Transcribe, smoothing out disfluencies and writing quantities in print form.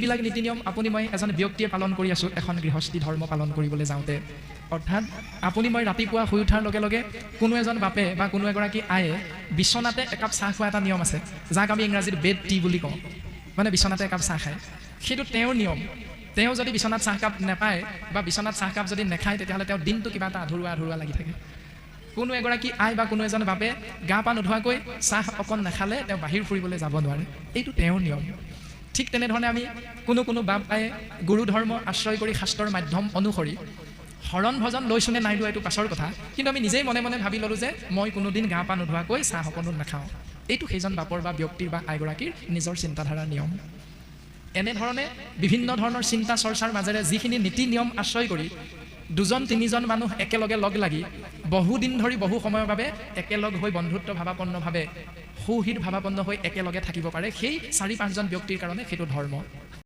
যিবিলাক নীতি নিয়ম আপুনি মই এজন ব্যক্তিয়ে পালন কৰি আছোঁ এখন গৃহস্থী ধৰ্ম পালন কৰিবলৈ যাওঁতে, অৰ্থাৎ আপুনি মই ৰাতিপুৱা শুই উঠাৰ লগে লগে কোনো এজন বাপে বা কোনো এগৰাকী আয়ে বিচনাতে একাপ চাহ খোৱা এটা নিয়ম আছে, যাক আমি ইংৰাজীত বেড টি বুলি কওঁ, মানে বিচনাতে একাপ চাহ খায়। সেইটো তেওঁৰ নিয়ম। তেওঁ যদি বিচনাত চাহকাপ নাপায় বা বিচনাত চাহকাপ যদি নাখায়, তেতিয়াহ'লে তেওঁৰ দিনটো কিবা এটা আধৰুৱা আধৰুৱা লাগি থাকে। কোনো এগৰাকী আই বা কোনো এজন বাপে গা পা নোধোৱাকৈ চাহ অকণ নাখালে তেওঁ বাহিৰ ফুৰিবলৈ যাব নোৱাৰে, এইটো তেওঁৰ নিয়ম। ঠিক তেনেধৰণে আমি কোনো বাপ আয়ে গুৰু ধৰ্ম আশ্ৰয় কৰি শাস্ত্ৰৰ মাধ্যম অনুসৰি শৰণ ভজন লৈছোনে নাই লোৱা এইটো পাছৰ কথা, কিন্তু আমি নিজেই মনে মনে ভাবি ল'লোঁ যে মই কোনোদিন গা পা নোধোৱাকৈ চাহ অকণো নাখাওঁ। এইটো সেইজন বাপৰ বা ব্যক্তিৰ বা আইগৰাকীৰ নিজৰ চিন্তাধাৰাৰ নিয়ম। এনেধৰণে বিভিন্ন ধৰণৰ চিন্তা চৰ্চাৰ মাজেৰে যিখিনি নীতি নিয়ম আশ্ৰয় কৰি দুজন তিনিজন মানুহ একেলগে লগ লাগি বহুদিন ধৰি বহু সময়ৰ বাবে একেলগ হৈ বন্ধুত্ব ভাৱাপন্নভাৱে সৌহৃদ ভাৱাপন্ন হৈ একেলগে থাকিব পাৰে, সেই 4-5জন ব্যক্তিৰ কাৰণে সেইটো ধৰ্ম।